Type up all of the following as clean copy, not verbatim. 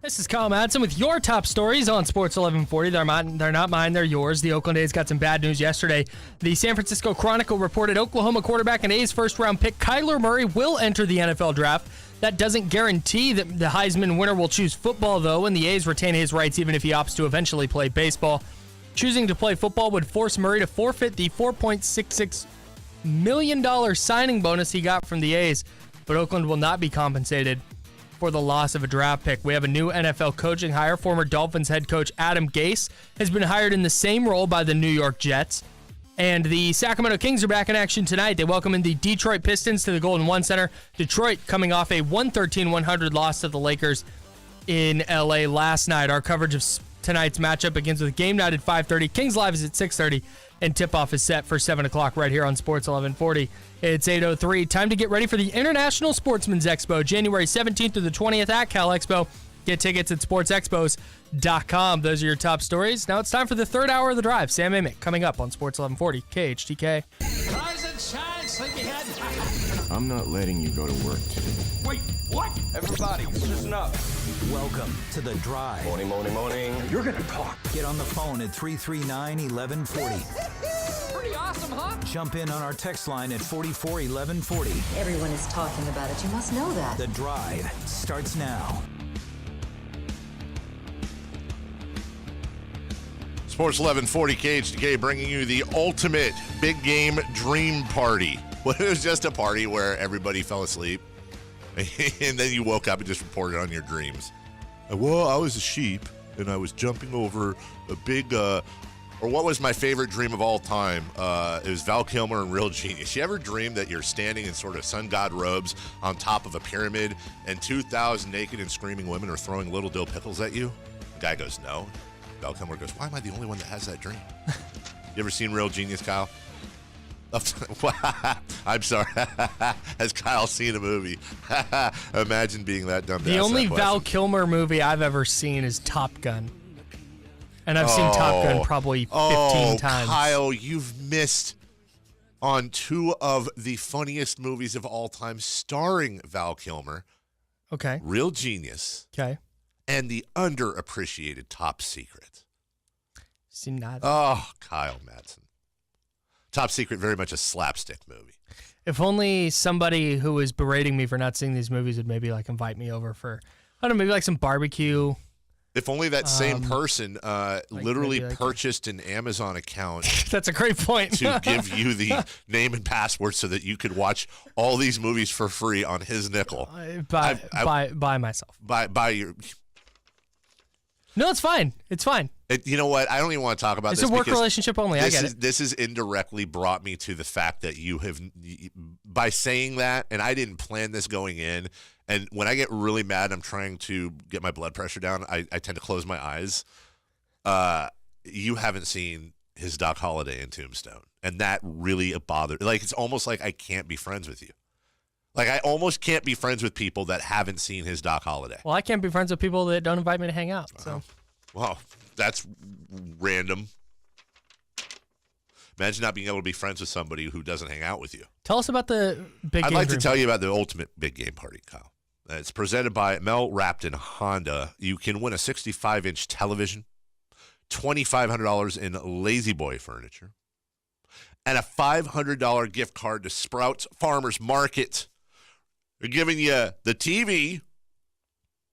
This is Kyle Madsen with your top stories on Sports 1140. They're not mine, they're yours. The Oakland A's got some bad news yesterday. The San Francisco Chronicle reported Oklahoma quarterback and A's first-round pick Kyler Murray will enter the NFL draft. That doesn't guarantee that the Heisman winner will choose football, though, and the A's retain his rights even if he opts to eventually play baseball. Choosing to play football would force Murray to forfeit the $4.66 million signing bonus he got from the A's, but Oakland will not be compensated for the loss of a draft pick. We have a new NFL coaching hire. Former Dolphins head coach Adam Gase has been hired in the same role by the New York Jets. And the Sacramento Kings are back in action tonight. They welcome in the Detroit Pistons to the Golden One Center. Detroit coming off a 113-100 loss to the Lakers in LA last night. Our coverage of tonight's matchup begins with game night at 5:30. Kings Live is at 6:30. And tip-off is set for 7 o'clock right here on Sports 1140. It's 8:03. Time to get ready for the International Sportsman's Expo, January 17th through the 20th at Cal Expo. Get tickets at sportsexpos.com. Those are your top stories. Now it's time for the third hour of the drive. Sam Amick coming up on Sports 1140 KHTK. Rise and shine, sleepyhead. I'm not letting you go to work today. Wait, what? Everybody, listen up. Welcome to The Drive. Morning. You're gonna talk. Get on the phone at 339-1140. Pretty awesome, huh? Jump in on our text line at 441140. Everyone is talking about it. You must know that. The Drive starts now. Sports 1140 KHTK bringing you the ultimate big game dream party. Well, it was just a party where everybody fell asleep, and then you woke up and just reported on your dreams. Well, I was a sheep, and I was jumping over a big, or what was my favorite dream of all time? It was Val Kilmer and Real Genius. You ever dream that you're standing in sort of sun god robes on top of a pyramid, and 2,000 naked and screaming women are throwing little dill pickles at you? The guy goes, no. Val Kilmer goes, why am I the only one that has that dream? You ever seen Real Genius, Kyle? I'm sorry. Has Kyle seen a movie? Imagine being that dumb. The only Val Kilmer movie I've ever seen is Top Gun. And I've seen Top Gun probably 15 times. Kyle, you've missed on two of the funniest movies of all time starring Val Kilmer. Okay. Real Genius. Okay. And the underappreciated Top Secret. Seen that. Oh, Kyle Madsen. Top Secret, very much a slapstick movie. If only somebody who was berating me for not seeing these movies would maybe like invite me over for, I don't know, maybe like some barbecue. If only that same person literally like purchased an Amazon account. That's a great point. To give you the name and password so that you could watch all these movies for free on his nickel. By myself. By your. No, it's fine. It's fine. You know what? I don't even want to talk about this. It's a work relationship only. I get it. This has indirectly brought me to the fact that you have, by saying that, and I didn't plan this going in, and when I get really mad, I'm trying to get my blood pressure down, I tend to close my eyes. You haven't seen his Doc Holliday in Tombstone, and that really bothered. Like, it's almost like I can't be friends with you. Like, I almost can't be friends with people that haven't seen his Doc Holliday. Well, I can't be friends with people that don't invite me to hang out. So, well, that's random. Imagine not being able to be friends with somebody who doesn't hang out with you. Tell us about the big game. I'd like to tell you about the ultimate big game party, Kyle. It's presented by Mel Rapton Honda. You can win a 65-inch television, $2,500 in Lazy Boy furniture, and a $500 gift card to Sprouts Farmers Market. They're giving you the TV,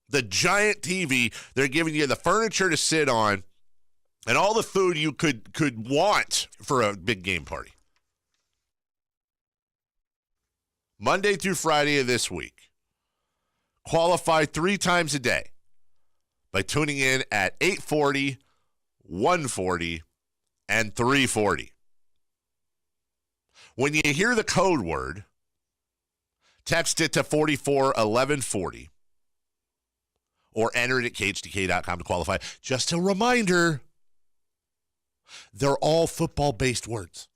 the giant TV. They're giving you the furniture to sit on, and all the food you could want for a big game party. Monday through Friday of this week. Qualify 3 times a day by tuning in at 8:40, 1:40, and 3:40. When you hear the code word, text it to 441140 or enter it at KHTK.com to qualify. Just a reminder, they're all football-based words.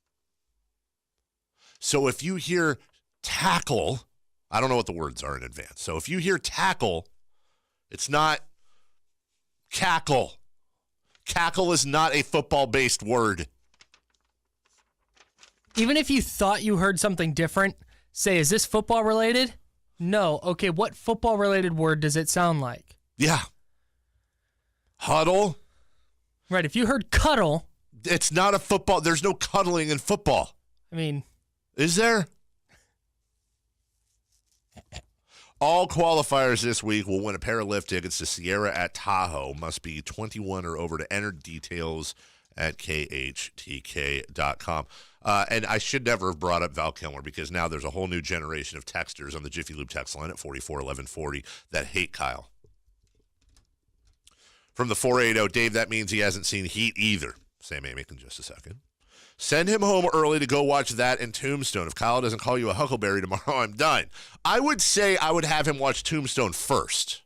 So if you hear tackle, I don't know what the words are in advance. So if you hear tackle, it's not cackle. Cackle is not a football-based word. Even if you thought you heard something different, say, is this football related? No. Okay, what football related word does it sound like? Yeah. Huddle? Right. If you heard cuddle, It's not a football. There's no cuddling in football. I mean, Is there? All qualifiers this week will win a pair of lift tickets to Sierra at Tahoe. Must be 21 or over to enter. Details at khtk.com. And I should never have brought up Val Kilmer because now there's a whole new generation of texters on the Jiffy Lube text line at 441140 that hate Kyle. From the 480, Dave, that means he hasn't seen Heat either. Sam Amick in just a second. Send him home early to go watch that and Tombstone. If Kyle doesn't call you a huckleberry tomorrow, I'm done. I would say I would have him watch Tombstone first.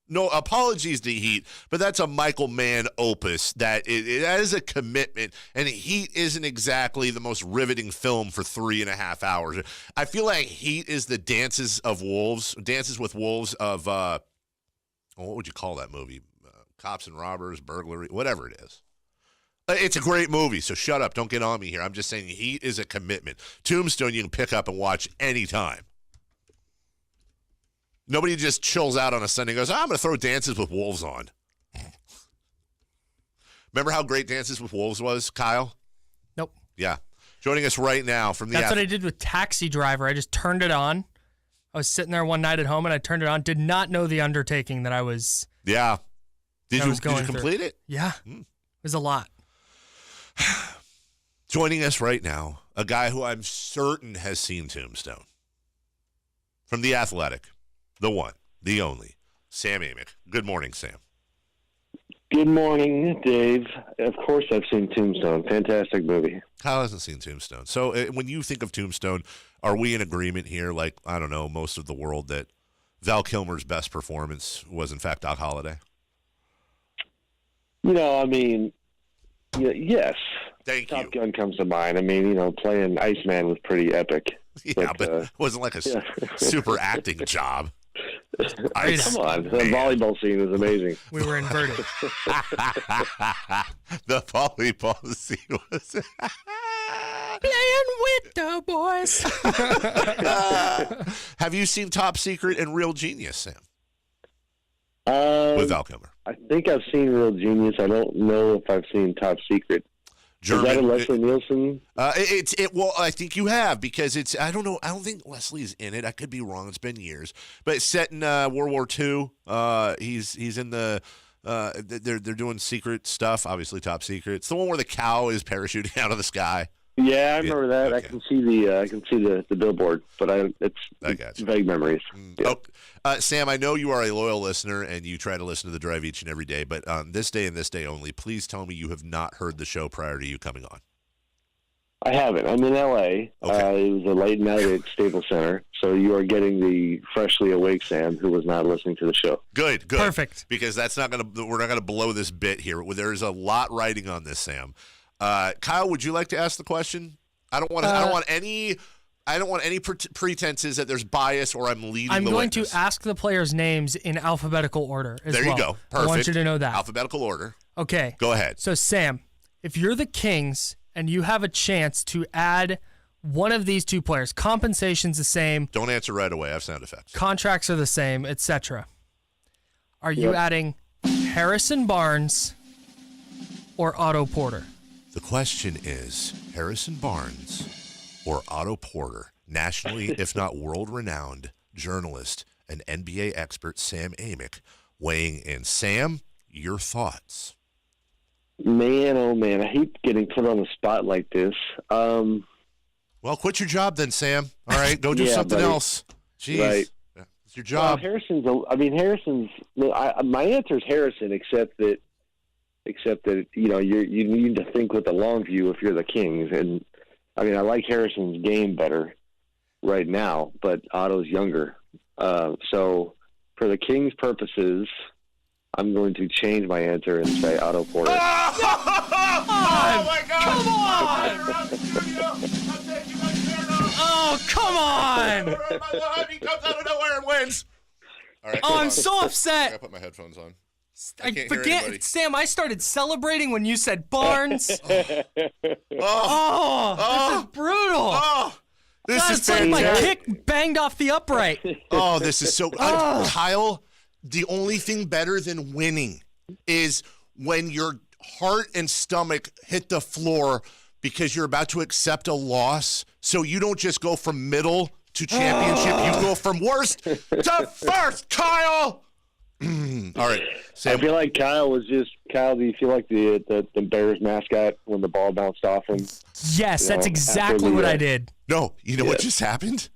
No apologies to Heat, but that's a Michael Mann opus that is a commitment, and Heat isn't exactly the most riveting film for 3.5 hours. I feel like Heat is the Dances with Wolves of, what would you call that movie? Cops and Robbers, Burglary, whatever it is. It's a great movie, so shut up. Don't get on me here. I'm just saying Heat is a commitment. Tombstone you can pick up and watch anytime. Nobody just chills out on a Sunday and goes, I'm going to throw Dances with Wolves on. Remember how great Dances with Wolves was, Kyle? nope. Yeah. Joining us right now from the That's what I did with Taxi Driver. I just turned it on. I was sitting there one night at home and I turned it on. Did not know the undertaking that I was. Yeah. Did you going complete it? Yeah. It was a lot. Joining us right now, a guy who I'm certain has seen Tombstone. From The Athletic, the one, the only, Sam Amick. Good morning, Sam. Good morning, Dave. Of course I've seen Tombstone. Fantastic movie. Kyle hasn't seen Tombstone. So when you think of Tombstone, are we in agreement here, like, I don't know, most of the world, that Val Kilmer's best performance was, in fact, Doc Holliday? I mean, yes. Thank you. Top Gun comes to mind. I mean, playing Iceman was pretty epic. Yeah, but it wasn't like a super acting job. Come on. The volleyball scene was amazing. We were inverted. The volleyball scene was... Playing with the boys. Have you seen Top Secret and Real Genius, Sam? With Val Kilmer. I think I've seen Real Genius. I don't know if I've seen Top Secret. German, is that a Leslie Nielsen? Well, I think you have, because it's, I don't know, I don't think Leslie's in it. I could be wrong. It's been years, but it's set in World War II. He's in the they're doing secret stuff. Obviously, Top Secret. It's the one where the cow is parachuting out of the sky. Yeah, I remember that. Okay. I can see the billboard, but it's vague memories. Yeah. Oh, Sam, I know you are a loyal listener and you try to listen to The Drive each and every day, but on this day and this day only, please tell me you have not heard the show prior to you coming on. I haven't. I'm in L.A. Okay. It was a late night at Staples Center, so you are getting the freshly awake Sam who was not listening to the show. Good. Perfect. Because we're not gonna blow this bit here. There is a lot riding on this, Sam. Kyle, would you like to ask the question? I don't want any pretenses that there's bias or I'm leading. I'm the going witness. to ask the players' names in alphabetical order as There well. you go. Perfect. I want you to know that. Alphabetical order. Okay. Go ahead. So, Sam, if you're the Kings and you have a chance to add one of these two players, compensation's the same, Don't answer right away. I have sound effects. contracts are the same, etc. Are you adding Harrison Barnes or Otto Porter? The question is Harrison Barnes or Otto Porter, nationally, if not world-renowned journalist and NBA expert Sam Amick, weighing in. Sam, your thoughts? Man, oh man, I hate getting put on the spot like this. Well, quit your job then, Sam. All right, go do Yeah, something buddy. else. Jeez. Right. Yeah, it's your job. Harrison's. My answer is Harrison, except that you need to think with the long view if you're the Kings. And I mean, I like Harrison's game better right now, but Otto's younger. So for the Kings' purposes, I'm going to change my answer and say Otto Porter. Oh my God! Come on! Oh, come on! He comes out of nowhere and wins. All right, Oh, I'm so I upset. gotta put my headphones on. I can't hear anybody. forget, Sam, I started celebrating when you said Barnes. This is brutal. Oh, this is It's like my fantastic. kick banged off the upright. Oh, this is so. Kyle, the only thing better than winning is when your heart and stomach hit the floor because you're about to accept a loss, so you don't just go from middle to championship, you go from worst to first, Kyle. All right, Sam. I feel like Kyle, do you feel like the Bears mascot when the ball bounced off him? Yes, that's exactly what I did. No, you know what just happened?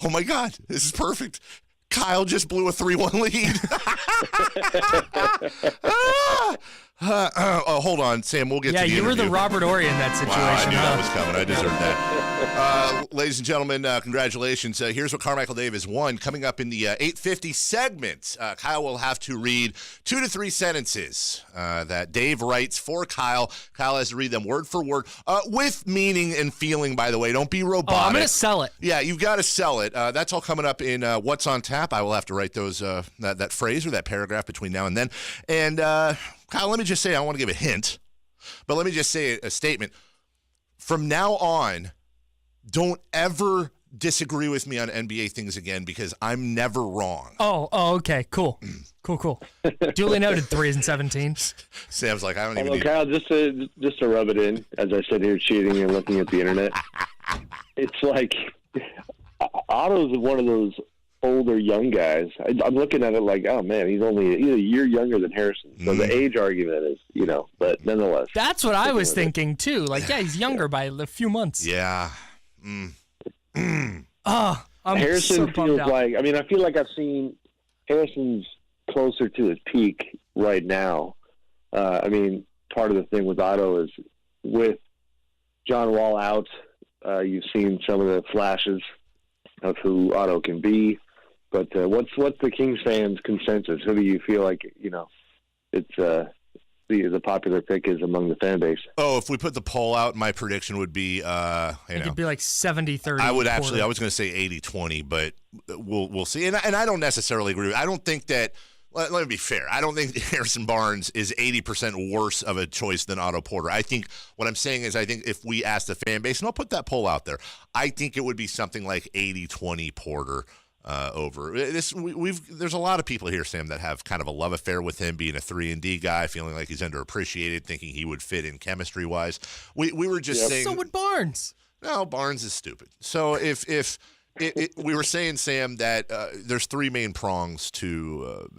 Oh, my God, this is perfect. Kyle just blew a 3-1 lead. Hold on, Sam. We'll get to the you were interview. the Robert Ory in that situation. Wow, I knew that was coming. I deserved that. Ladies and gentlemen, congratulations. Here's what Carmichael Davis won. Coming up in the 8:50 segment, Kyle will have to read 2 to 3 sentences that Dave writes for Kyle. Kyle has to read them word for word with meaning and feeling, by the way. Don't be robotic. Oh, I'm going to sell it. Yeah, you've got to sell it. That's all coming up in What's on Tap. I will have to write those that phrase or that paragraph between now and then. And Kyle, let me just say, I don't want to give a hint, but let me just say a statement. From now on, don't ever disagree with me on NBA things again because I'm never wrong. Oh, okay, cool. Cool. Duly noted, 3 and 17. Sam's like, I don't even need Kyle, just to rub it in, as I sit here cheating and looking at the internet, it's like Otto's one of those older young guys. I'm looking at it like, oh man, he's a year younger than Harrison. So the age argument is, but nonetheless. That's what I was thinking too. Like, yeah, he's younger by a few months. Yeah. I'm Harrison so bummed feels out. like, I feel like I've seen Harrison's closer to his peak right now. Part of the thing with Otto is with John Wall out, you've seen some of the flashes of who Otto can be. But what's the Kings fans' consensus? Who do you feel like, it's the popular pick is among the fan base? Oh, if we put the poll out, my prediction would be, It'd be like 70-30. I was going to say 80-20, but we'll see. And I don't necessarily agree. I don't think that. Let me be fair. I don't think Harrison Barnes is 80% worse of a choice than Otto Porter. I think what I'm saying is I think if we ask the fan base, and I'll put that poll out there, I think it would be something like 80-20 Porter over. There's a lot of people here, Sam, that have kind of a love affair with him being a 3-and-D guy, feeling like he's underappreciated, thinking he would fit in chemistry-wise. We were just saying. So would Barnes. No, Barnes is stupid. So if we were saying, Sam, that there's 3 main prongs to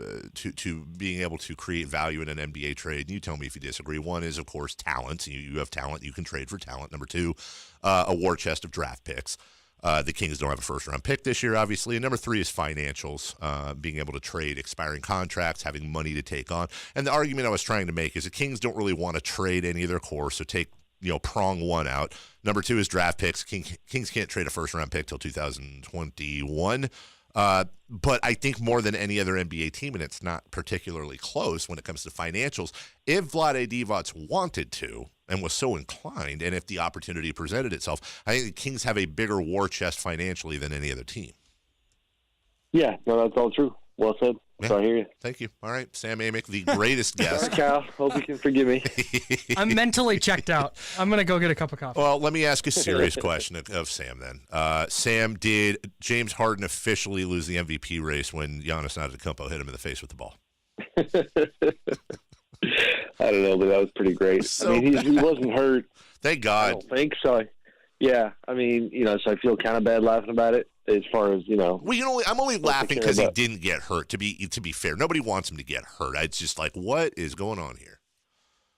being able to create value in an NBA trade. And you tell me if you disagree. One is, of course, talent. You have talent. You can trade for talent. Number 2, a war chest of draft picks. The Kings don't have a first-round pick this year, obviously. And number 3 is financials, being able to trade expiring contracts, having money to take on. And the argument I was trying to make is the Kings don't really want to trade any of their core, so take prong 1 out. Number 2 is draft picks. Kings can't trade a first-round pick till 2021. But I think more than any other NBA team, and it's not particularly close when it comes to financials, if Vlade Divac wanted to and was so inclined, and if the opportunity presented itself, I think the Kings have a bigger war chest financially than any other team. Yeah, no, that's all true. Well said. Yeah. So I hear you. Thank you. All right, Sam Amick, the greatest guest. Sorry, Kyle. Hope you can forgive me. I'm mentally checked out. I'm going to go get a cup of coffee. Well, let me ask a serious question of Sam then. Sam, did James Harden officially lose the MVP race when Giannis Antetokounmpo hit him in the face with the ball? I don't know, but that was pretty great. So he wasn't hurt. Thank I God. don't think so. Yeah, so I feel kind of bad laughing about it. As far as I'm only laughing because he about. didn't get hurt. To be fair, nobody wants him to get hurt. It's just like, what is going on here?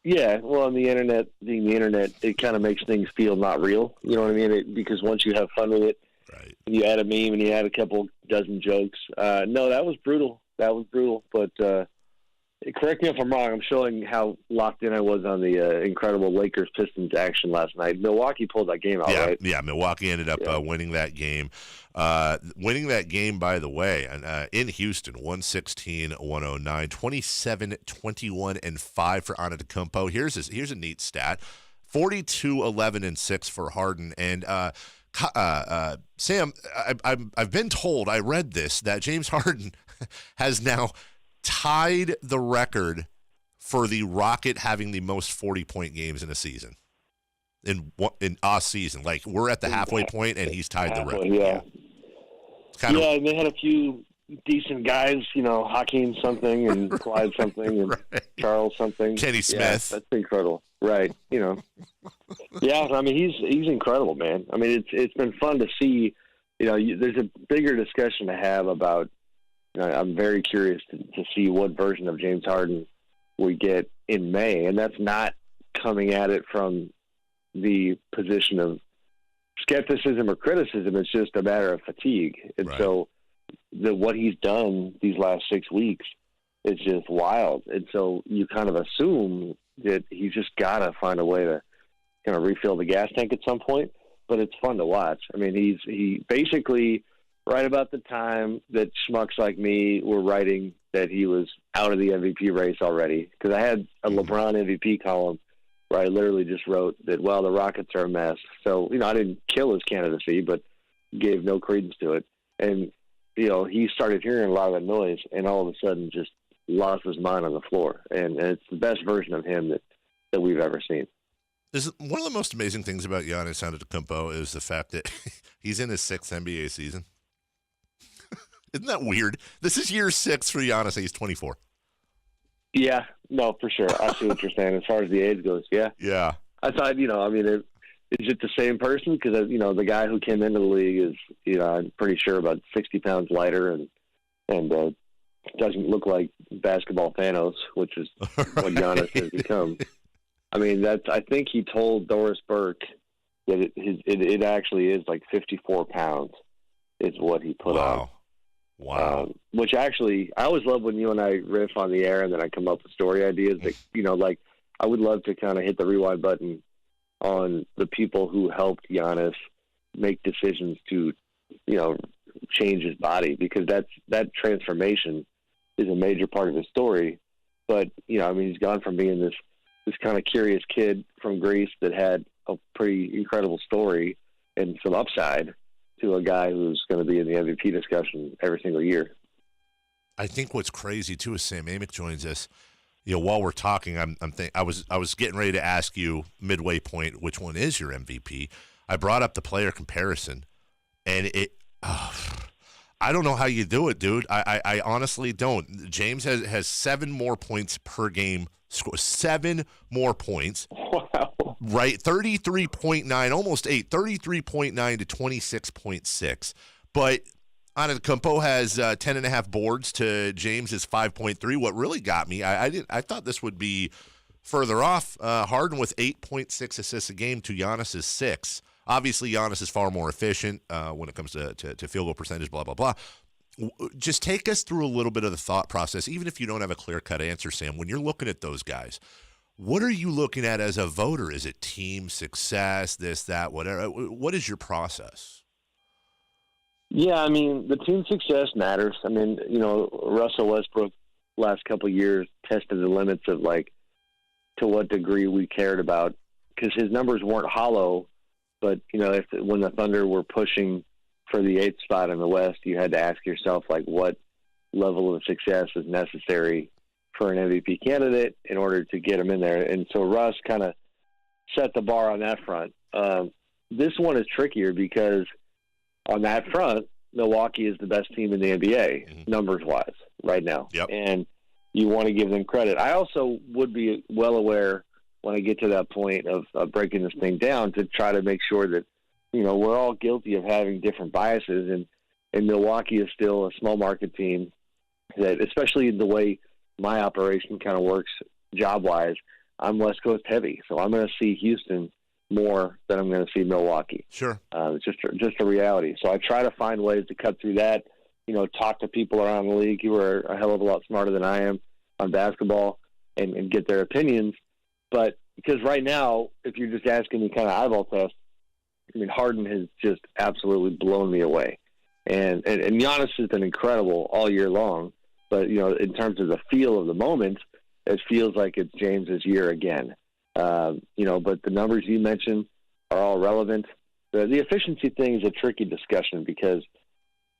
Yeah, well, on the internet, being the internet, it kind of makes things feel not real. You know what I mean? Because once you have fun with it, Right. You add a meme and you add a couple dozen jokes. No, that was brutal. But correct me if I'm wrong. I'm showing how locked in I was on the incredible Lakers-Pistons action last night. Milwaukee pulled that game out, right? Yeah, Milwaukee ended up winning that game. Winning that game, by the way, in Houston, 116-109, 27-21-5 for Antetokounmpo. Here's a neat stat: 42-11-6 for Harden. And Sam, I've been told, I read this, that James Harden has now tied the record for the Rocket having the most 40-point games in a season. In a season, like we're at the halfway point, and he's tied the record. Yeah. It's kind of, and they had a few decent guys, Hakeem something and Clyde something and Charles something. Kenny Smith. Yeah, that's incredible. Right. Yeah, I mean, he's incredible, man. I mean, it's been fun to see, there's a bigger discussion to have about, I'm very curious to see what version of James Harden we get in May. And that's not coming at it from the position of skepticism or criticism. It's just a matter of fatigue. And so what he's done these last 6 weeks is just wild. And so you kind of assume that he's just got to find a way to kind of refill the gas tank at some point. But it's fun to watch. I mean, he basically right about the time that schmucks like me were writing that he was out of the MVP race already, because I had a LeBron MVP column where I literally just wrote that, well, the Rockets are a mess. So, I didn't kill his candidacy, but gave no credence to it. And, he started hearing a lot of that noise and all of a sudden just lost his mind on the floor. And it's the best version of him that we've ever seen. One of the most amazing things about Giannis Antetokounmpo is the fact that he's in his 6th NBA season. Isn't that weird? This is year 6 for Giannis. He's 24. Yeah, no, for sure. I see what you're saying as far as the age goes. Yeah. Yeah. I thought, is it the same person? Because, the guy who came into the league is, I'm pretty sure about 60 pounds lighter and doesn't look like basketball Thanos, which is what Giannis has become. I mean, I think he told Doris Burke that it actually is like 54 pounds is what he put on. Wow. Which actually, I always love when you and I riff on the air and then I come up with story ideas that, I would love to kind of hit the rewind button on the people who helped Giannis make decisions to, change his body, because that transformation is a major part of his story. But, he's gone from being this kind of curious kid from Greece that had a pretty incredible story and some upside to a guy who's going to be in the MVP discussion every single year. I think what's crazy too is Sam Amick joins us. While we're talking, I was getting ready to ask you midway point which one is your MVP. I brought up the player comparison, and I don't know how you do it, dude. I honestly don't. James has 7 more points per game. 7 more points. Wow. Right, 33.9, almost 8, 33.9 to 26.6. But Antetokounmpo has 10.5 boards to James's 5.3. What really got me, I thought this would be further off. Harden with 8.6 assists a game to Giannis's 6. Obviously, Giannis is far more efficient when it comes to field goal percentage, blah, blah, blah. Just take us through a little bit of the thought process, even if you don't have a clear-cut answer, Sam. When you're looking at those guys, what are you looking at as a voter? Is it team success, this, that, whatever? What is your process? Yeah, I mean, the team success matters. I mean, Russell Westbrook last couple of years tested the limits of, to what degree we cared about, because his numbers weren't hollow, but, when the Thunder were pushing for the 8th spot in the West, you had to ask yourself, what level of success is necessary for an MVP candidate in order to get him in there. And so Russ kind of set the bar on that front. This one is trickier because on that front, Milwaukee is the best team in the NBA, numbers-wise, right now. Yep. And you want to give them credit. I also would be well aware when I get to that point of breaking this thing down to try to make sure that, we're all guilty of having different biases, and Milwaukee is still a small market team that, especially the way my operation kind of works job-wise, I'm West Coast heavy. So I'm going to see Houston more than I'm going to see Milwaukee. Sure. It's just a reality. So I try to find ways to cut through that, talk to people around the league who are a hell of a lot smarter than I am on basketball and get their opinions. But because right now, if you're just asking me kind of eyeball test, I mean, Harden has just absolutely blown me away. And Giannis has been incredible all year long. But, in terms of the feel of the moment, it feels like it's James's year again. But the numbers you mentioned are all relevant. The efficiency thing is a tricky discussion because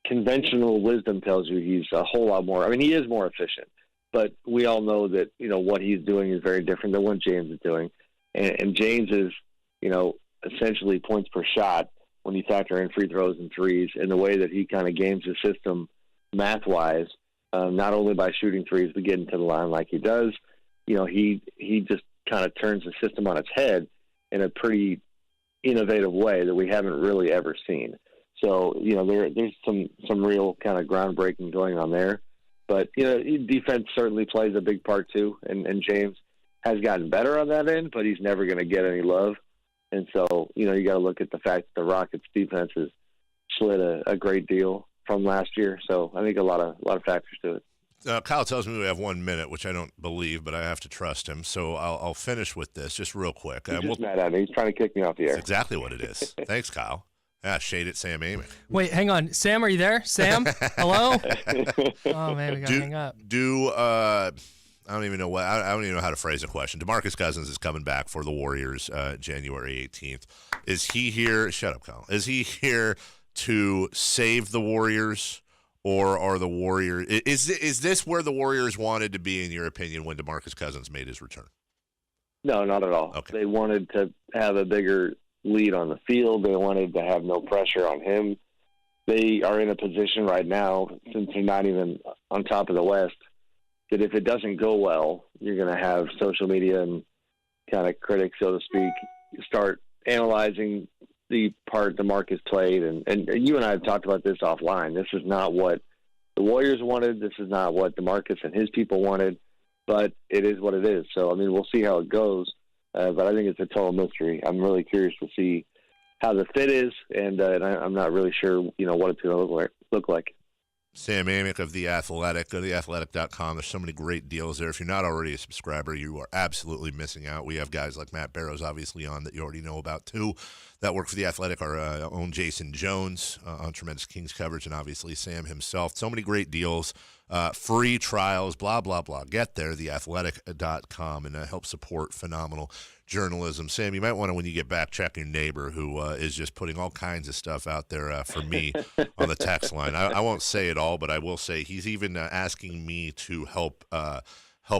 conventional wisdom tells you he's a whole lot more. I mean, he is more efficient. But we all know that, what he's doing is very different than what James is doing. And James is, essentially points per shot when you factor in free throws and threes, and the way that he kind of games the system math-wise, not only by shooting threes but getting to the line like he does. He just kind of turns the system on its head in a pretty innovative way that we haven't really ever seen. So, there's some real kind of groundbreaking going on there. But, defense certainly plays a big part too. And James has gotten better on that end, but he's never going to get any love. And so, you got to look at the fact that the Rockets defense has slid a great deal from last year. So I think a lot of factors to it. Kyle tells me we have 1 minute, which I don't believe, but I have to trust him. So I'll finish with this just real quick. He's just mad at me. He's trying to kick me off the air. That's exactly what it is. Thanks, Kyle. Shade at Sam Amick. Wait, hang on. Sam, are you there? Sam? Hello? Oh, man, we got to hang up. I don't even know I don't even know how to phrase a question. DeMarcus Cousins is coming back for the Warriors January 18th. Is he here? Shut up, Kyle. Is he here to save the Warriors? Or are the Warriors – is this where the Warriors wanted to be, in your opinion, when DeMarcus Cousins made his return? No, not at all. Okay. They wanted to have a bigger lead on the field. They wanted to have no pressure on him. They are in a position right now, since they're not even on top of the West, that if it doesn't go well, you're going to have social media and kind of critics, so to speak, start analyzing the part DeMarcus played, and you and I have talked about this offline. This is not what the Warriors wanted. This is not what DeMarcus and his people wanted, but it is what it is. So, I mean, we'll see how it goes, but I think it's a total mystery. I'm really curious to see how the fit is, and I'm not really sure, what it's going to look like. Sam Amick of The Athletic. Go to theathletic.com. There's so many great deals there. If you're not already a subscriber, you are absolutely missing out. We have guys like Matt Barrows, obviously, on that you already know about, too, that work for The Athletic. Our own Jason Jones on tremendous Kings coverage, and obviously Sam himself. So many great deals, free trials, blah, blah, blah. Get there, theathletic.com, and help support phenomenal journalism. Sam, you might want to, when you get back, check your neighbor who is just putting all kinds of stuff out there for me on the text line. I won't say it all, but I will say he's even asking me to help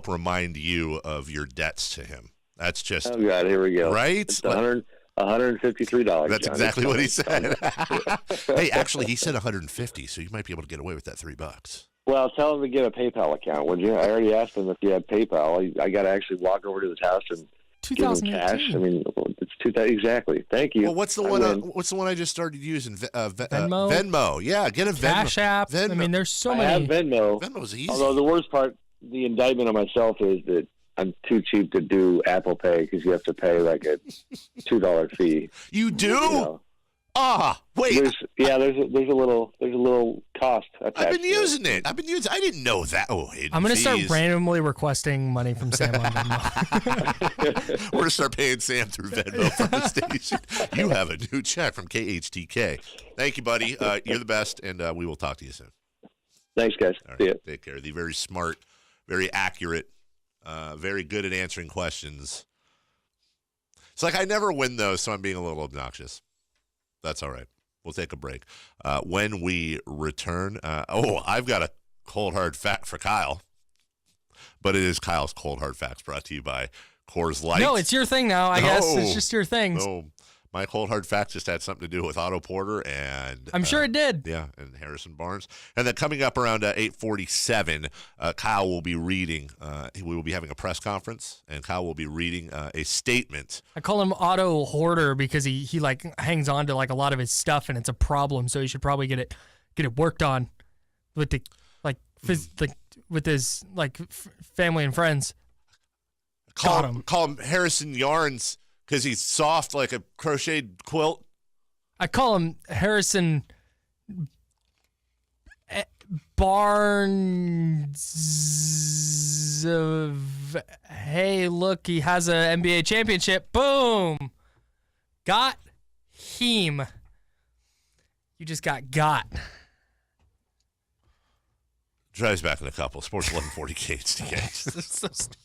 remind you of your debts to him. That's just oh God, here we go. Right? It's $153. That's John. exactly what he said. Hey, actually, he said $150, so you might be able to get away with that $3. Well, tell him to get a PayPal account, would you? I already asked him if he had PayPal. I got to actually walk over to his house and give him cash. I mean, it's 2000 exactly. Thank you. Well, what's the one I just started using? Venmo. Venmo. Yeah, get a Venmo. Cash App. Venmo. I mean, there's so I many. have Venmo. Venmo's easy. Although the worst part, the indictment on myself is that I'm too cheap to do Apple Pay because you have to pay like a $2 fee. You do? Wait. There's a little cost attached. I've been using it. I didn't know that. I'm going to start randomly requesting money from Sam on Venmo. We're going to start paying Sam through Venmo from the station. You have a new check from KHTK. Thank you, buddy. You're the best, and we will talk to you soon. Thanks, guys. All right, See ya. take care. The very smart, very accurate, very good at answering questions. It's like I never win those, so I'm being a little obnoxious. That's all right. We'll take a break. When we return, I've got a cold hard fact for Kyle, but it is Kyle's cold hard facts brought to you by Coors Light. No, it's your thing now. I guess it's just your thing. No, my cold hard fact just had something to do with Otto Porter and I'm sure it did. Yeah, and Harrison Barnes. And then coming up around 8:47, Kyle will be reading. We will be having a press conference, and Kyle will be reading a statement. I call him Otto Hoarder because he like hangs on to like a lot of his stuff, and it's a problem. So he should probably get it worked on with the with his family and friends. Call him Harrison Yarns. Because he's soft like a crocheted quilt. I call him Harrison Barnes. Hey, look, he has an NBA championship. Boom. Got him. You just got. Drives back in a couple. Sports 1140 KHTK. That's so stupid.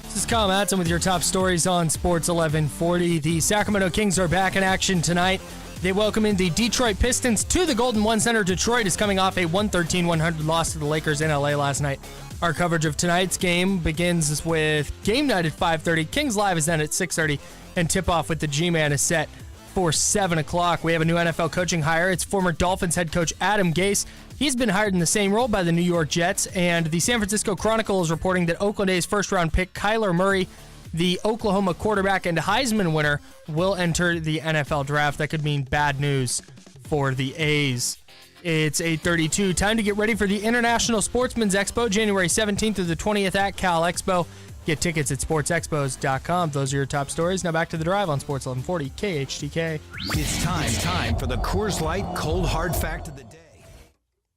This is Kyle Madsen with your top stories on Sports 1140. The Sacramento Kings are back in action tonight. They welcome in the Detroit Pistons to the Golden One Center. Detroit is coming off a 113-100 loss to the Lakers in LA last night. Our coverage of tonight's game begins with game night at 5:30. Kings Live is then at 6:30, and tip-off with the G-Man is set before 7 o'clock, we have a new NFL coaching hire. It's former Dolphins head coach Adam Gase. He's been hired in the same role by the New York Jets, and the San Francisco Chronicle is reporting that Oakland A's first-round pick Kyler Murray, the Oklahoma quarterback and Heisman winner, will enter the NFL draft. That could mean bad news for the A's. It's 8:32. Time to get ready for the International Sportsman's Expo, January 17th through the 20th at Cal Expo. Get tickets at sportsexpos.com. Those are your top stories. Now back to the drive on Sports 1140 KHTK. It's time for the Coors Light Cold Hard Fact of the Day.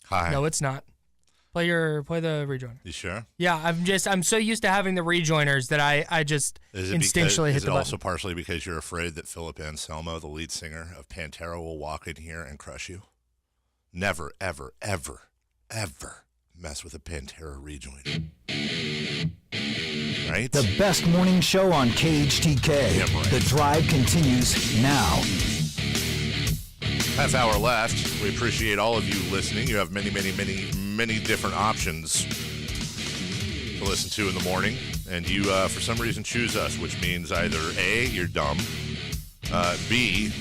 Hi. No, it's not. Play the rejoiner. You sure? Yeah, I'm so used to having the rejoiners that I just instinctually hit Is the it button. also partially because you're afraid that Philip Anselmo, the lead singer of Pantera, will walk in here and crush you? Never, ever, ever, ever mess with a Pantera rejoiner. Right? The best morning show on KHTK. Damn right. The drive continues now. Half hour left. We appreciate all of you listening. You have many, many, many, many different options to listen to in the morning. And you, for some reason, choose us, which means either A, you're dumb, B,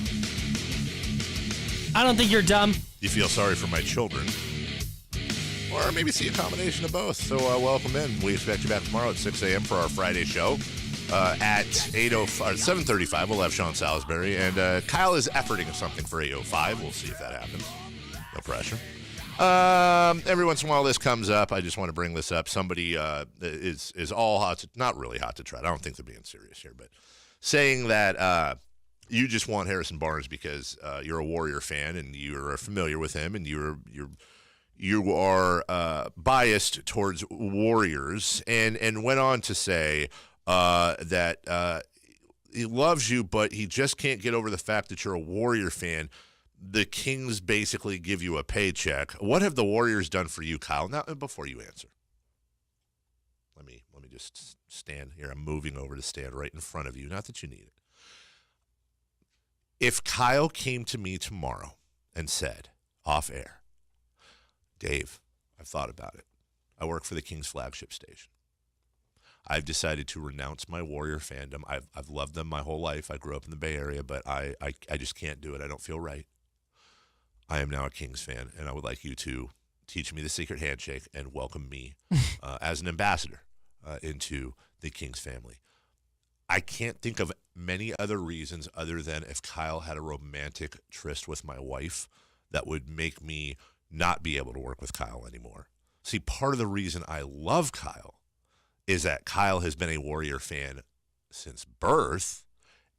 I don't think you're dumb. you feel sorry for my children, or maybe see a combination of both. So welcome in. We expect you back tomorrow at 6 a.m. for our Friday show. At 7:35, we'll have Sean Salisbury, and Kyle is efforting something for 8:05. We'll see if that happens. No pressure. Every once in a while, this comes up. I just want to bring this up. Somebody is all hot, not really hot to trot. I don't think they're being serious here, but saying that you just want Harrison Barnes because you're a Warrior fan and you're familiar with him, and you are biased towards Warriors, and went on to say that he loves you, but he just can't get over the fact that you're a Warrior fan. The Kings basically give you a paycheck. What have the Warriors done for you, Kyle? Now, before you answer, let me just stand here. I'm moving over to stand right in front of you. Not that you need it. If Kyle came to me tomorrow and said, off air, Dave, I've thought about it. I work for the Kings flagship station. I've decided to renounce my Warrior fandom. I've loved them my whole life. I grew up in the Bay Area, but I just can't do it. I don't feel right. I am now a Kings fan, and I would like you to teach me the secret handshake and welcome me as an ambassador into the Kings family. I can't think of many other reasons other than if Kyle had a romantic tryst with my wife that would make me not be able to work with Kyle anymore. See, part of the reason I love Kyle is that Kyle has been a Warrior fan since birth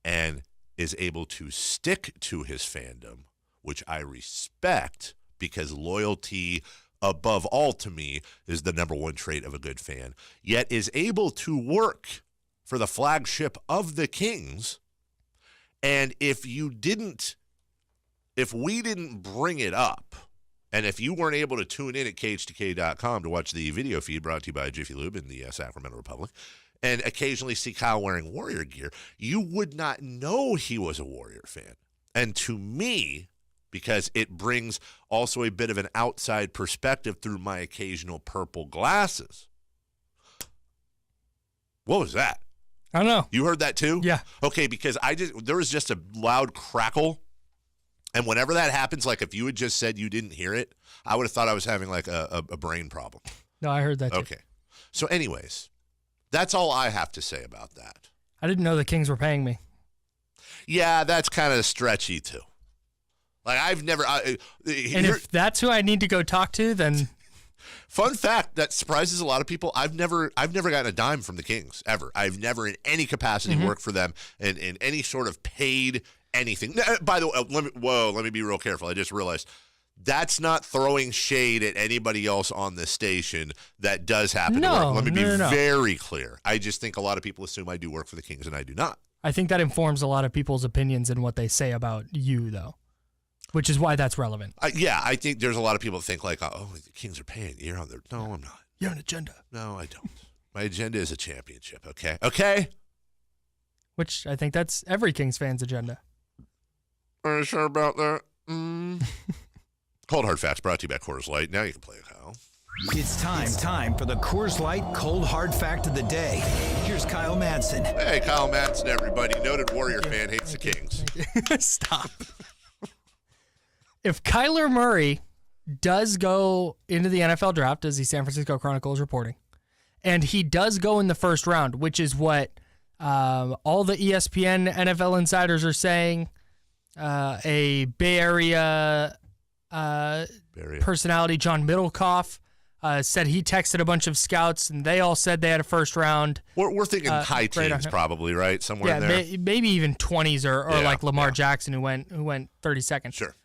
and is able to stick to his fandom, which I respect, because loyalty above all to me is the number one trait of a good fan, yet is able to work for the flagship of the Kings. And if we didn't bring it up, and if you weren't able to tune in at KHTK.com to watch the video feed brought to you by Jiffy Lube in the Sacramento Republic, and occasionally see Kyle wearing Warrior gear, you would not know he was a Warrior fan. And to me, because it brings also a bit of an outside perspective through my occasional purple glasses. What was that? I don't know. You heard that too? Yeah. Okay, because there was just a loud crackle. And whenever that happens, like if you had just said you didn't hear it, I would have thought I was having like a brain problem. No, I heard that too. Okay. So anyways, that's all I have to say about that. I didn't know the Kings were paying me. Yeah, that's kind of stretchy too. Like I've never. And if that's who I need to go talk to, then. Fun fact that surprises a lot of people. I've never gotten a dime from the Kings ever. I've never in any capacity worked for them in any sort of paid anything. By the way, let me be real careful. I just realized that's not throwing shade at anybody else on this station that does happen to work. Let me be very clear. I just think a lot of people assume I do work for the Kings, and I do not. I think that informs a lot of people's opinions and what they say about you, though, which is why that's relevant. I think there's a lot of people that think like, oh, the Kings are paying. You're on there. No, I'm not. You have an agenda. No, I don't. My agenda is a championship, okay? Okay? Which I think that's every Kings fan's agenda. Are you sure about that? Cold Hard Facts brought to you by Coors Light. Now you can play it, Kyle. It's time for the Coors Light Cold Hard Fact of the Day. Here's Kyle Madsen. Hey, Kyle Madsen, everybody. Noted Warrior fan, hates the Kings. Stop. If Kyler Murray does go into the NFL draft, as the San Francisco Chronicle is reporting, and he does go in the first round, which is what all the ESPN NFL insiders are saying, a Bay Area personality, John Middlecoff, said he texted a bunch of scouts, and they all said they had a first round. We're thinking high teens, probably, right? Somewhere in there. Maybe even 20s, or like Lamar Jackson, who went 32nd. Sure.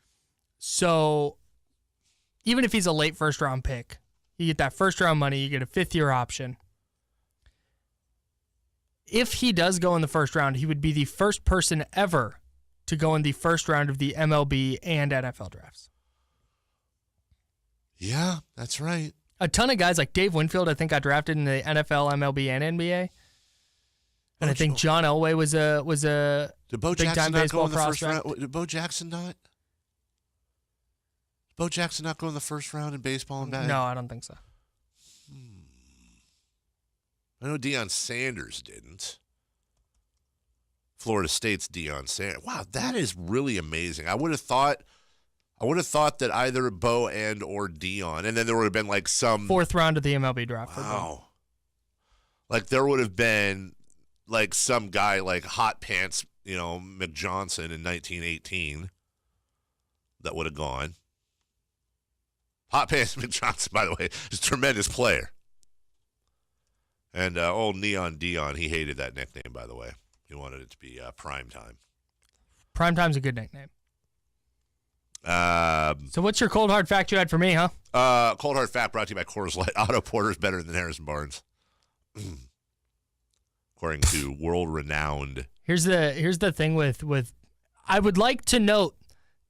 So even if he's a late first round pick, you get that first round money, you get a 5th-year option. If he does go in the first round, he would be the first person ever to go in the first round of the MLB and NFL drafts. Yeah, that's right. A ton of guys like Dave Winfield, I think, got drafted in the NFL, MLB, and NBA. And I think John Elway was a Did Bo big Jackson time not go baseball in the first prospect. round? Did Bo Jackson not? Did Bo Jackson not go in the first round in baseball and bat? No, I don't think so. I know Deion Sanders didn't. Florida State's Deion Sanders. Wow, that is really amazing. I would have thought that either Bo and or Deion, and then there would have been like some 4th round of the MLB draft. Wow. Like there would have been like some guy like Hot Pants, McJohnson in 1918 that would have gone. Hot Pants McJohnson, by the way, is a tremendous player. And old Neon Dion, he hated that nickname, by the way. He wanted it to be Prime Time. Prime Time's a good nickname. So what's your cold hard fact you had for me, huh? Cold hard fact brought to you by Coors Light. Otto Porter is better than Harrison Barnes, according to world-renowned. Here's the thing with I would like to note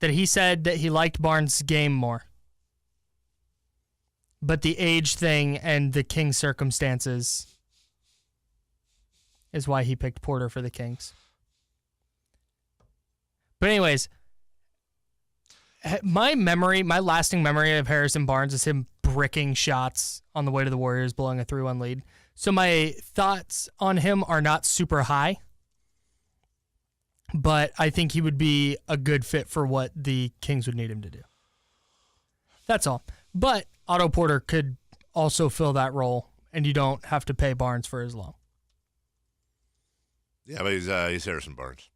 that he said that he liked Barnes' game more, but the age thing and the Kings circumstances is why he picked Porter for the Kings. But anyways, my lasting memory of Harrison Barnes is him bricking shots on the way to the Warriors, blowing a 3-1 lead. So my thoughts on him are not super high, but I think he would be a good fit for what the Kings would need him to do. That's all. But Otto Porter could also fill that role, and you don't have to pay Barnes for as long. Yeah, but he's Harrison Barnes.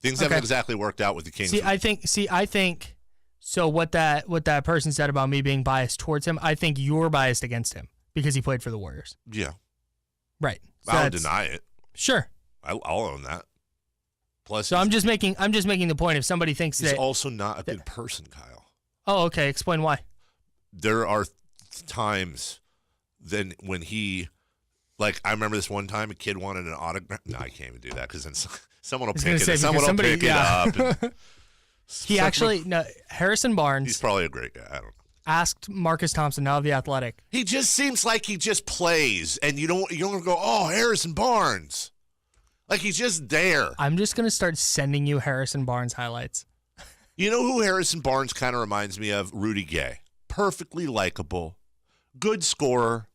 Things haven't exactly worked out with the Kings. I think so what that person said about me being biased towards him, I think you're biased against him because he played for the Warriors. Yeah. Right. So I don't deny it. Sure. I'll own that. Plus, so I'm just making the point. If somebody thinks he's that also not a good person, Kyle. Oh, okay. Explain why. There are times then when he, like, I remember this one time a kid wanted an autograph. No, I can't even do that because then someone will pick it. Someone will pick it up. Harrison Barnes. He's probably a great guy. I don't know. Asked Marcus Thompson, now of The Athletic. He just seems like he just plays, and you don't go, oh, Harrison Barnes. Like he's just there. I'm just gonna start sending you Harrison Barnes highlights. You know who Harrison Barnes kind of reminds me of? Rudy Gay. Perfectly likable, good scorer.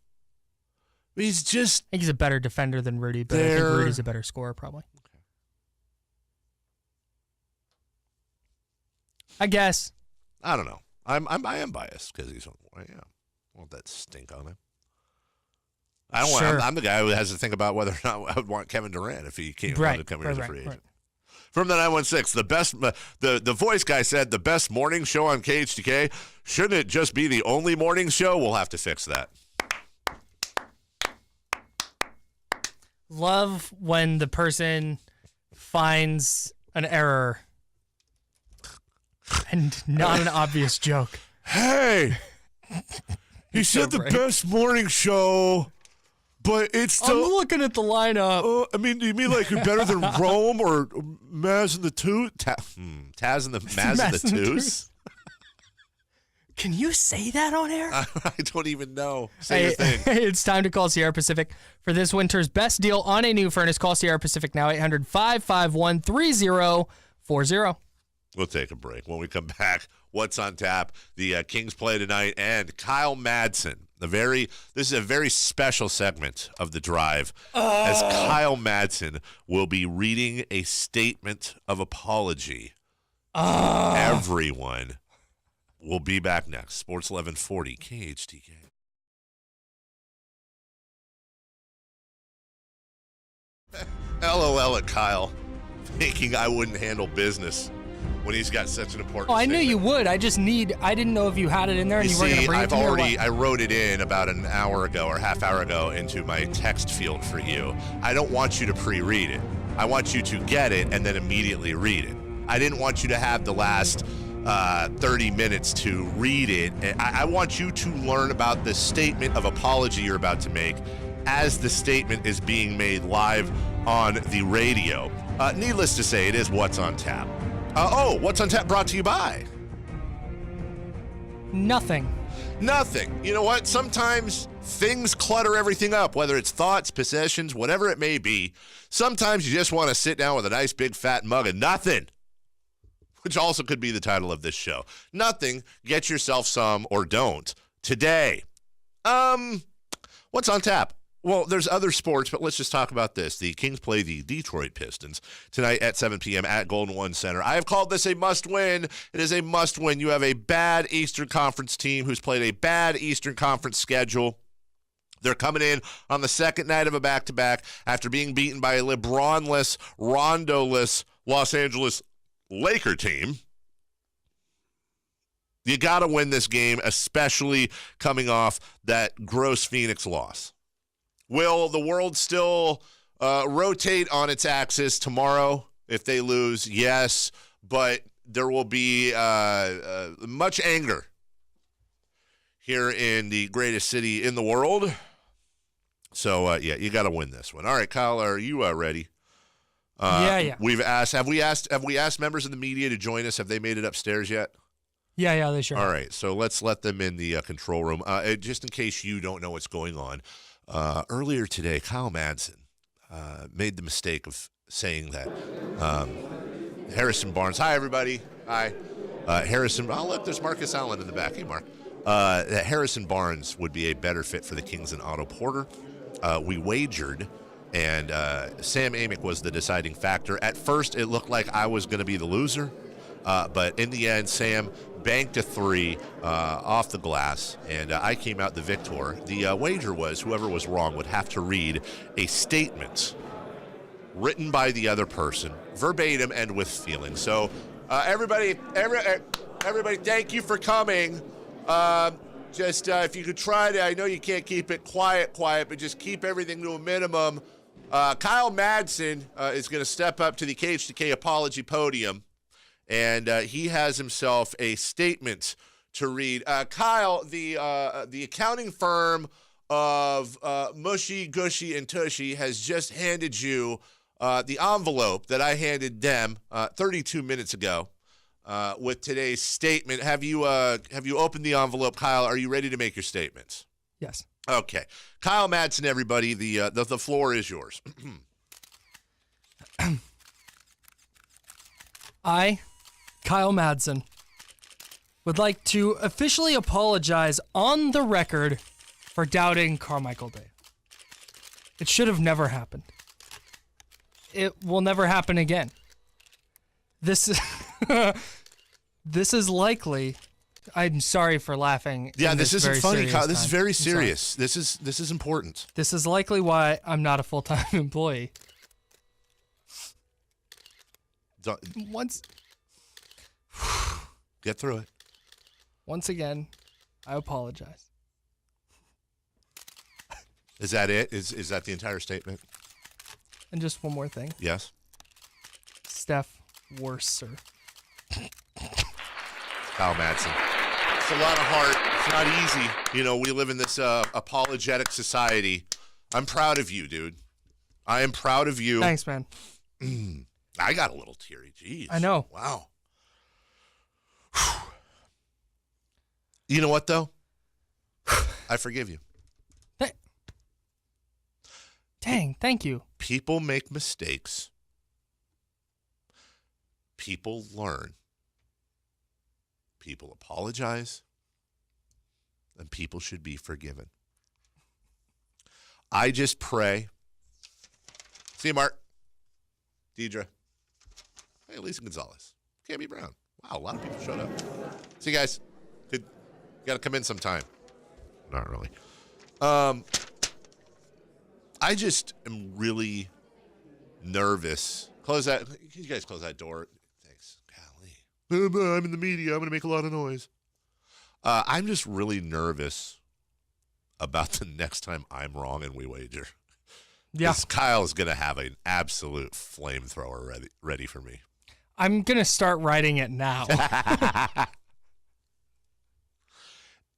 He's just. I think he's a better defender than Rudy, but I think Rudy's a better scorer probably. Okay. I guess. I don't know. I am biased because he's. I want that stink on him. I don't want. I'm the guy who has to think about whether or not I would want Kevin Durant if he came to come here as a free agent. Right. From the 916, the best. The voice guy said the best morning show on KHTK. Shouldn't it just be the only morning show? We'll have to fix that. Love when the person finds an error and not an obvious joke. Hey, he said the best morning show, but it's still. I'm looking at the lineup. I mean, do you mean like you're better than Rome or Maz and the Toos? Taz and the Maz and the Toos? Can you say that on air? I don't even know. Say your thing. It's time to call Sierra Pacific for this winter's best deal on a new furnace. Call Sierra Pacific now, 800-551-3040. We'll take a break. When we come back, what's on tap? The Kings play tonight, and Kyle Madsen. This is a very special segment of the drive, as Kyle Madsen will be reading a statement of apology. Everyone will be back next. Sports 1140 KHTK. LOL at Kyle, thinking I wouldn't handle business when he's got such an important I knew statement. you would. I didn't know if you had it in there and you weren't going to bring it to me or what. I wrote it in about an hour ago or half hour ago into my text field for you. I don't want you to pre-read it. I want you to get it and then immediately read it. I didn't want you to have the last 30 minutes to read it. I want you to learn about the statement of apology you're about to make as the statement is being made live on the radio. Needless to say, it is What's on Tap. What's on Tap brought to you by? Nothing. You know what? Sometimes things clutter everything up, whether it's thoughts, possessions, whatever it may be. Sometimes you just want to sit down with a nice big fat mug of nothing, which also could be the title of this show. Nothing. Get yourself some or don't today. What's on tap? Well, there's other sports, but let's just talk about this. The Kings play the Detroit Pistons tonight at 7 p.m. at Golden One Center. I have called this a must-win. It is a must-win. You have a bad Eastern Conference team who's played a bad Eastern Conference schedule. They're coming in on the second night of a back-to-back after being beaten by a LeBron-less, Rondo-less Los Angeles Laker team. You got to win this game, especially coming off that gross Phoenix loss. Will the world still rotate on its axis tomorrow if they lose? Yes, but there will be much anger here in the greatest city in the world. So, you got to win this one. All right, Kyle, are you ready? Yeah. Have we asked members of the media to join us? Have they made it upstairs yet? Yeah, they sure. All right, so let's let them in the control room. Just in case you don't know what's going on. Earlier today, Kyle Madsen made the mistake of saying that Harrison Barnes. Hi, everybody. Hi. Harrison. Oh, look, there's Marcus Allen in the back. Hey, Mark. That Harrison Barnes would be a better fit for the Kings than Otto Porter. We wagered, and Sam Amick was the deciding factor. At first, it looked like I was going to be the loser, but in the end, Sam banked a three off the glass, and I came out the victor. The wager was whoever was wrong would have to read a statement written by the other person, verbatim and with feeling. So, everybody, thank you for coming. If you could try to, I know you can't keep it quiet, but just keep everything to a minimum. Kyle Madsen is going to step up to the KHTK apology podium. And he has himself a statement to read. Kyle, the accounting firm of Mushy, Gushy, and Tushy has just handed you the envelope that I handed them 32 minutes ago with today's statement. Have you opened the envelope, Kyle? Are you ready to make your statements? Yes. Okay. Kyle Madsen, everybody, the floor is yours. I, Kyle Madsen, would like to officially apologize on the record for doubting Carmichael Day. It should have never happened. It will never happen again. This is likely. I'm sorry for laughing. Yeah, this isn't funny, Kyle. This is very I'm serious. sorry. This is important. This is likely why I'm not a full-time employee. Get through it. Once again, I apologize. Is that it? Is that the entire statement? And just one more thing. Yes. Steph, worse, sir. Kyle Madsen. It's a lot of heart. It's not easy. You know, we live in this apologetic society. I'm proud of you, dude. I am proud of you. Thanks, man. I got a little teary. Jeez. I know. Wow. You know what, though? I forgive you. Dang, thank you. People make mistakes. People learn. People apologize, and people should be forgiven. I just pray. See you, Mark. Deidre. Hey, Lisa Gonzalez. Cammy Brown. Wow, a lot of people showed up. See you guys. Good. Got to come in sometime. Not really. I just am really nervous. Close that. Can you guys close that door? Thanks. Golly. I'm in the media. I'm going to make a lot of noise. I'm just really nervous about the next time I'm wrong and we wager. Yeah. Kyle is going to have an absolute flamethrower ready for me. I'm going to start writing it now.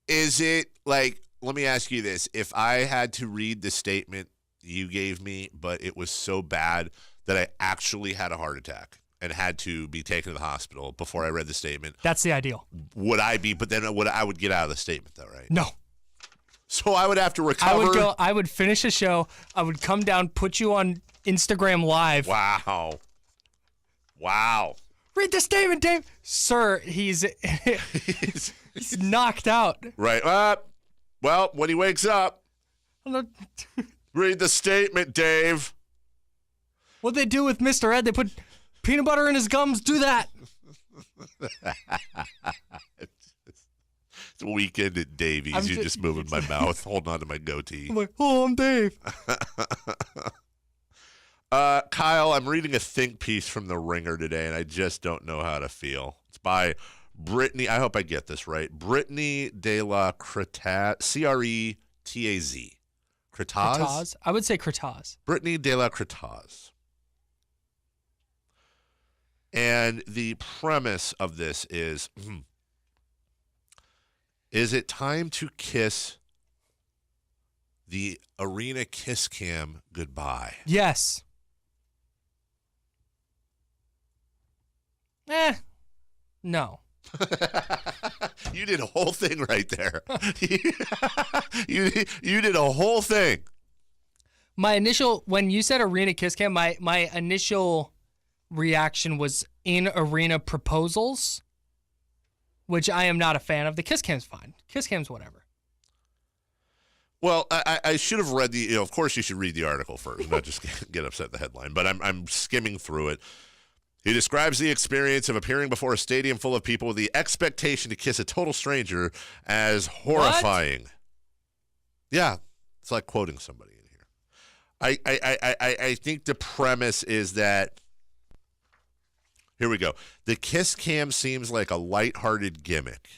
Is it like, let me ask you this. If I had to read the statement you gave me, but it was so bad that I actually had a heart attack and had to be taken to the hospital before I read the statement. That's the ideal. Would I be, but then I would get out of the statement though, right? No. So I would have to recover. I would finish a show. I would come down, put you on Instagram Live. Wow. Read the statement, Dave. Sir, he's knocked out. Right. Well, when he wakes up, read the statement, Dave. What they do with Mr. Ed, they put peanut butter in his gums. Do that. It's a weekend at Davies. You're just moving my mouth, holding on to my goatee. I'm like, oh, I'm Dave. Kyle, I'm reading a think piece from The Ringer today, and I just don't know how to feel. It's by Brittany. I hope I get this right. Brittany de la Cretaz, C-R-E-T-A-Z. Cretaz? I would say Cretaz. Brittany de la Cretaz. And the premise of this is it time to kiss the arena kiss cam goodbye? Yes. No. You did a whole thing right there. you did a whole thing. My initial, when you said arena kiss cam, my initial reaction was in arena proposals, which I am not a fan of. The kiss cam's fine. Kiss cam's whatever. Well, I should have read of course you should read the article first, not just get upset at the headline, but I'm skimming through it. He describes the experience of appearing before a stadium full of people with the expectation to kiss a total stranger as horrifying. What? Yeah, it's like quoting somebody in here. I think the premise is that, here we go. The kiss cam seems like a lighthearted gimmick,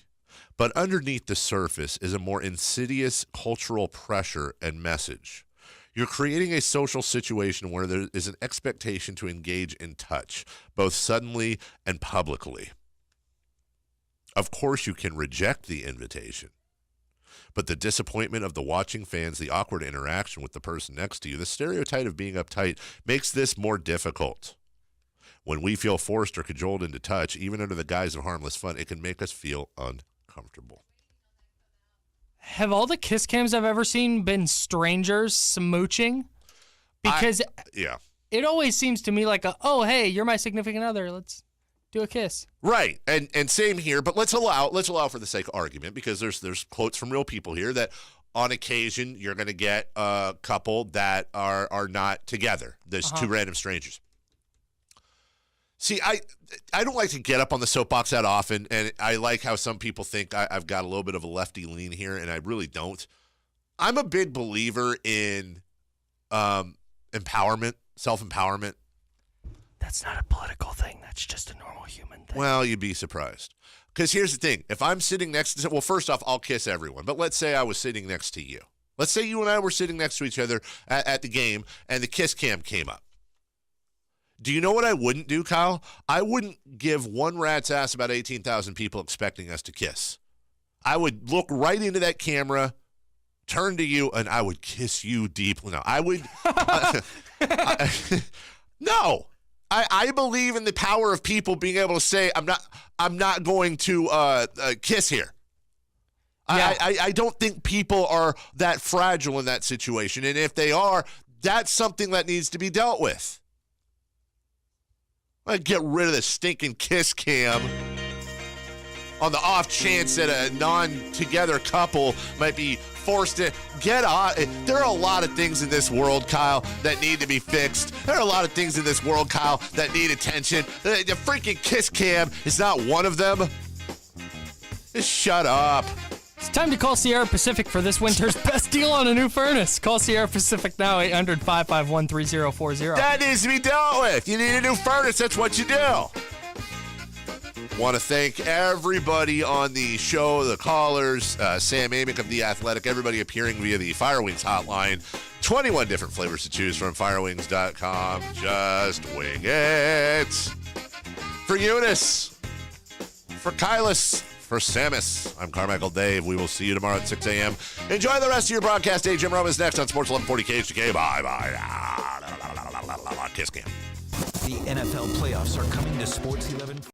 but underneath the surface is a more insidious cultural pressure and message. You're creating a social situation where there is an expectation to engage in touch, both suddenly and publicly. Of course, you can reject the invitation, but the disappointment of the watching fans, the awkward interaction with the person next to you, the stereotype of being uptight makes this more difficult. When we feel forced or cajoled into touch, even under the guise of harmless fun, it can make us feel uncomfortable. Have all the kiss cams I've ever seen been strangers smooching? Because it always seems to me like oh, hey, you're my significant other. Let's do a kiss. Right. And same here, but let's allow for the sake of argument, because there's quotes from real people here that on occasion you're going to get a couple that are not together. There's two random strangers. See, I don't like to get up on the soapbox that often, and I like how some people think I've got a little bit of a lefty lean here, and I really don't. I'm a big believer in empowerment, self-empowerment. That's not a political thing. That's just a normal human thing. Well, you'd be surprised. Because here's the thing. If I'm sitting next to, well, first off, I'll kiss everyone. But let's say I was sitting next to you. Let's say you and I were sitting next to each other at the game, and the kiss cam came up. Do you know what I wouldn't do, Kyle? I wouldn't give one rat's ass about 18,000 people expecting us to kiss. I would look right into that camera, turn to you, and I would kiss you deeply. No, I would. No. I believe in the power of people being able to say, I'm not going to kiss here. Yeah. I don't think people are that fragile in that situation. And if they are, that's something that needs to be dealt with. Get rid of the stinking kiss cam. on the off chance that a non-together couple might be forced to get on. There are a lot of things in this world, Kyle, that need to be fixed. There are a lot of things in this world, Kyle, that need attention. The freaking kiss cam is not one of them. Just shut up. It's time to call Sierra Pacific for this winter's best deal on a new furnace. Call Sierra Pacific now, 800-551-3040. That needs to be dealt with. You need a new furnace. That's what you do. Want to thank everybody on the show, the callers, Sam Amick of The Athletic, everybody appearing via the Firewings hotline. 21 different flavors to choose from, firewings.com. Just wing it. For Eunice, for Kylis, for Samus, I'm Carmichael Dave. We will see you tomorrow at 6 a.m. Enjoy the rest of your broadcast day. Jim Roman's next on Sports 1140 KHTK. Bye-bye. Kiss cam. The NFL playoffs are coming to Sports 1140.